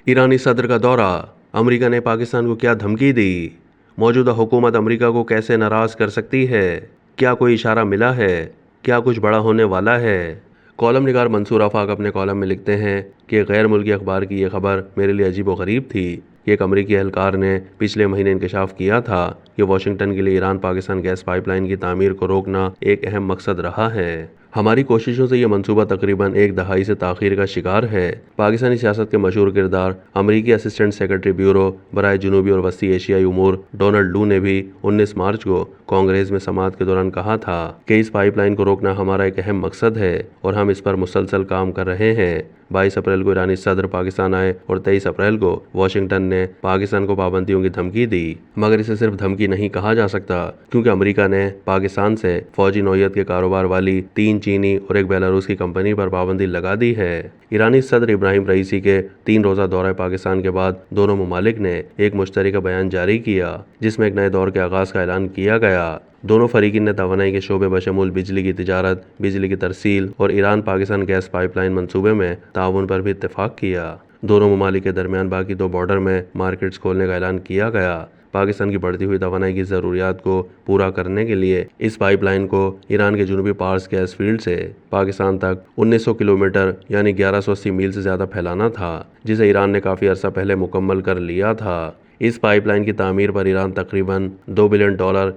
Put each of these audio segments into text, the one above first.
ईरानी सदर का दौरा, अमेरिका ने पाकिस्तान को क्या धमकी दी? मौजूदा हुकूमत अमेरिका को कैसे नाराज कर सकती है? क्या कोई इशारा मिला है? क्या कुछ बड़ा होने वाला है? कॉलम निगार मंसूर आफाक अपने कॉलम में लिखते हैं कि गैर मुल्की अखबार की यह खबर मेरे लिए अजीब व गरीब थी कि एक अमरीकी एहलकार ने पिछले महीने इंकशाफ किया था कि वाशिंगटन के लिए ईरान पाकिस्तान गैस पाइपलाइन की तामीर को रोकना एक अहम मकसद रहा है। हमारी कोशिशों से यह मंसूबा तकरीबन एक दहाई से ताखीर का शिकार है। पाकिस्तानी सियासत के मशहूर किरदार अमरीकी असिस्टेंट सेक्रेटरी ब्यूरो बराए जनूबी और वस्ती एशियाई उमूर डोनाल्ड लू ने भी 19 मार्च को कांग्रेस में समाअत के दौरान कहा था कि इस पाइपलाइन को रोकना हमारा एक अहम मकसद है और हम इस पर मुसलसल काम कर रहे हैं। 22 अप्रैल को ईरानी सदर पाकिस्तान आए और 23 अप्रैल को वाशिंगटन ने पाकिस्तान को पाबंदियों की धमकी दी, मगर इसे सिर्फ धमकी नहीं कहा जा सकता क्योंकि अमेरिका ने पाकिस्तान से फौजी नौयत के कारोबार वाली 3 चीनी और एक बेलारूस की कंपनी पर पाबंदी लगा दी है। ईरानी सदर इब्राहिम रईसी के 3 रोजा दौरे पाकिस्तान के बाद दोनों ममालिक ने एक मुश्तरका बयान जारी किया जिसमें एक नए दौर के आगाज का ऐलान किया गया। दोनों फरीकीन ने तवानाई के शोबे बशमूल बिजली की तिजारत, बिजली की तरसील और ईरान पाकिस्तान गैस पाइपलाइन मंसूबे में ताउन पर भी इत्तेफाक किया। दोनों ममालिक के दरमियान बाकी 2 बॉर्डर में मार्केट्स खोलने का ऐलान किया गया। पाकिस्तान की बढ़ती हुई तवानाई की ज़रूरियात को पूरा करने के लिए इस पाइपलाइन को ईरान के जनूबी पार्स गैस फील्ड से पाकिस्तान तक 1900 किलोमीटर यानी 1180 मील से ज़्यादा फैलाना था, जिसे ईरान ने काफ़ी अर्सा पहले मुकम्मल कर लिया था। इस पाइपलाइन की तामीर पर ईरान तकरीबन $2 बिलियन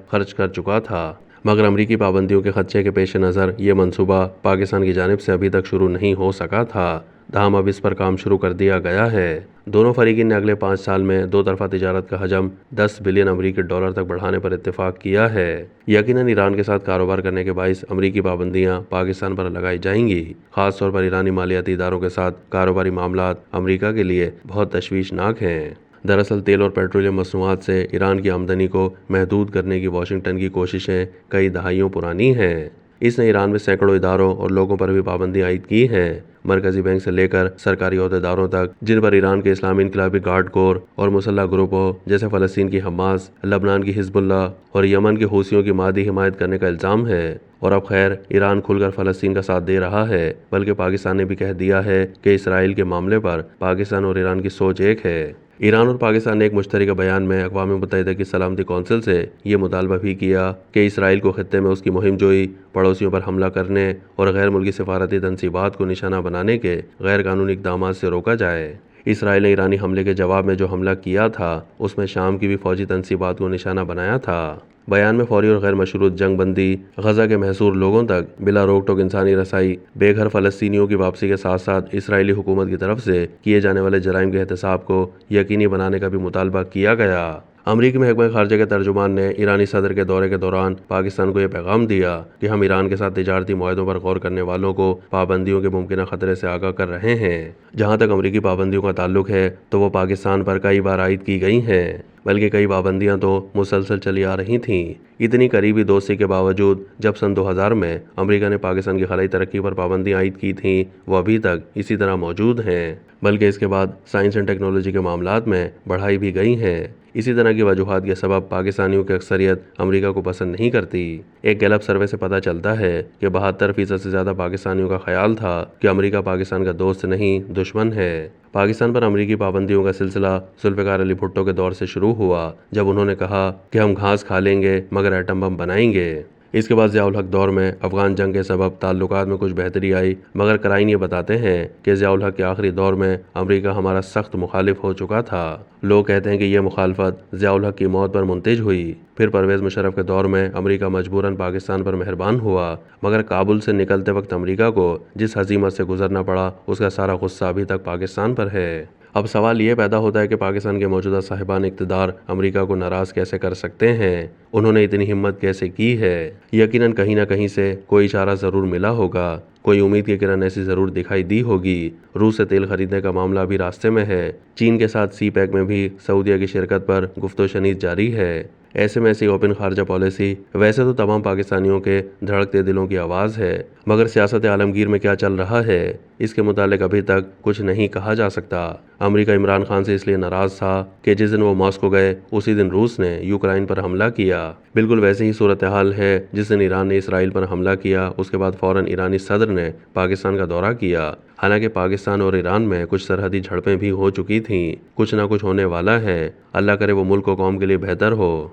खर्च कर चुका था, मगर अमरीकी पाबंदियों के खदशे के पेश नज़र ये मंसूबा पाकिस्तान की जानिब से अभी तक शुरू नहीं हो सका था। ताहम अब इस पर काम शुरू कर दिया गया है। दोनों फरीकीन ने अगले 5 साल में 2 तरफा तिजारत का हजम $10 बिलियन अमरीकी डॉलर तक बढ़ाने पर इत्तेफाक किया है। यकीनन ईरान के साथ कारोबार करने के बाइस अमरीकी पाबंदियां पाकिस्तान पर लगाई जाएंगी। खास तौर पर ईरानी मालियाती इदारों के साथ कारोबारी मामलात अमरीका के लिए बहुत तशवीशनाक हैं। दरअसल तेल और पेट्रोलियम मसनूआत से ईरान की आमदनी को महदूद करने की वाशिंगटन की कोशिशें कई दहाइयों पुरानी हैं। इसने ईरान में सैकड़ों इदारों और लोगों पर भी पाबंदी आयद की हैं, मरकजी बैंक से लेकर सरकारी अहदेदारों तक, जिन पर ईरान के इस्लामी इनकलाबी गार्ड कोर और मुसल्लह ग्रुपों जैसे फ़लस्तीन की हमास, लबनान की हिजबुल्लाह और यमन के हूसियों की मादी हिमायत करने का इल्ज़ाम है। और अब खैर ईरान खुलकर फ़लस्तीन का साथ दे रहा है, बल्कि पाकिस्तान ने भी कह दिया है कि इसराइल के मामले पर पाकिस्तान और ईरान की सोच एक है। ईरान और पाकिस्तान ने एक मुश्तरका बयान में अक़वाम मुत्तहिदा की सलामती कौंसिल से ये मुतालबा भी किया कि इसराइल को खित्ते में उसकी मुहिम जोई, पड़ोसियों पर हमला करने और गैर मुल्की सफारती तनसीबात को निशाना बनाने के गैर कानूनी इक़दामात से रोका जाए। इसराइल ने ईरानी हमले के जवाब में जो हमला किया था उसमें शाम की भी फौजी तनसीबात को निशाना बनाया था। बयान में फौरी और गैर मशरूत जंग बंदी, गजा के महसूर लोगों तक बिला रोक टोक इंसानी रसाई, बेघर फ़लस्तीनियों की वापसी के साथ साथ इसराइली हुकूमत की तरफ से किए जाने वाले जराइम के एहतसाब को यकीनी बनाने का भी मुतालबा किया गया। अमरीकी महकमा खारजा के तर्जुमान ने ईरानी सदर के दौरे के दौरान पाकिस्तान को यह पैगाम दिया कि हम ईरान के साथ तिजारती मुआहदों पर गौर करने वालों को पाबंदियों के मुमकिन खतरे से आगाह कर रहे हैं। जहाँ तक अमरीकी पाबंदियों का ताल्लुक है तो वो पाकिस्तान पर कई बार आयद की गई हैं, बल्कि कई पाबंदियां तो मुसलसल चली आ रही थीं। इतनी करीबी दोस्ती के बावजूद जब सन 2000 में अमेरिका ने पाकिस्तान की खलाई तरक्की पर पाबंदियां आयद की थीं, वो अभी तक इसी तरह मौजूद हैं, बल्कि इसके बाद साइंस एंड टेक्नोलॉजी के मामलात में बढ़ाई भी गई हैं। इसी तरह की वजूहात के सबब पाकिस्तानियों की अक्सरियत अमेरिका को पसंद नहीं करती। एक गैलप सर्वे से पता चलता है कि 72% से ज़्यादा पाकिस्तानियों का ख्याल था कि अमेरिका पाकिस्तान का दोस्त नहीं दुश्मन है। पाकिस्तान पर अमरीकी पाबंदियों का सिलसिला जुल्फ़िकार अली भुट्टो के दौर से शुरू हुआ, जब उन्होंने कहा कि हम घास खा लेंगे मगर एटम बम बनाएंगे। इसके बाद ज़ियाउल हक दौर में अफगान जंग के सबब ताल्लुकात में कुछ बेहतरी आई, मगर कराइन ये बताते हैं कि ज़ियाउल हक के आखिरी दौर में अमेरिका हमारा सख्त मुखालिफ हो चुका था। लोग कहते हैं कि यह मुखालफत ज़ियाउल हक की मौत पर मुंतज हुई। फिर परवेज़ मुशर्रफ के दौर में अमेरिका मजबूरन पाकिस्तान पर मेहरबान हुआ, मगर काबुल से निकलते वक्त अमेरिका को जिस हज़ीमत से गुजरना पड़ा उसका सारा गुस्सा अभी तक पाकिस्तान पर है। अब सवाल ये पैदा होता है कि पाकिस्तान के मौजूदा साहिबान इक़्तिदार अमेरिका को नाराज़ कैसे कर सकते हैं? उन्होंने इतनी हिम्मत कैसे की है? यकीनन कहीं ना कहीं से कोई इशारा ज़रूर मिला होगा, कोई उम्मीद की किरण ऐसी ज़रूर दिखाई दी होगी। रूस से तेल खरीदने का मामला अभी रास्ते में है। चीन के साथ सी पैक में भी सऊदीया की शिरकत पर गुफ्तो शनीद जारी है। ऐसे में ऐसी ओपन खारजा पॉलिसी वैसे तो तमाम पाकिस्तानियों के धड़कते दिलों की आवाज़ है, मगर सियासत आलमगीर में क्या चल रहा है इसके मुतालिक अभी तक कुछ नहीं कहा जा सकता। अमेरिका इमरान खान से इसलिए नाराज़ था कि जिस दिन वो मॉस्को गए उसी दिन रूस ने यूक्रेन पर हमला किया। बिल्कुल वैसे ही सूरत हाल है जिस दिन ईरान ने इसराइल पर हमला किया, उसके बाद फ़ौरन ईरानी सदर ने पाकिस्तान का दौरा किया حالانکہ پاکستان اور ایران میں کچھ سرحدی جھڑپیں بھی ہو چکی تھیں۔ کچھ نہ کچھ ہونے والا ہے، اللہ کرے وہ ملک و قوم کے لیے بہتر ہو۔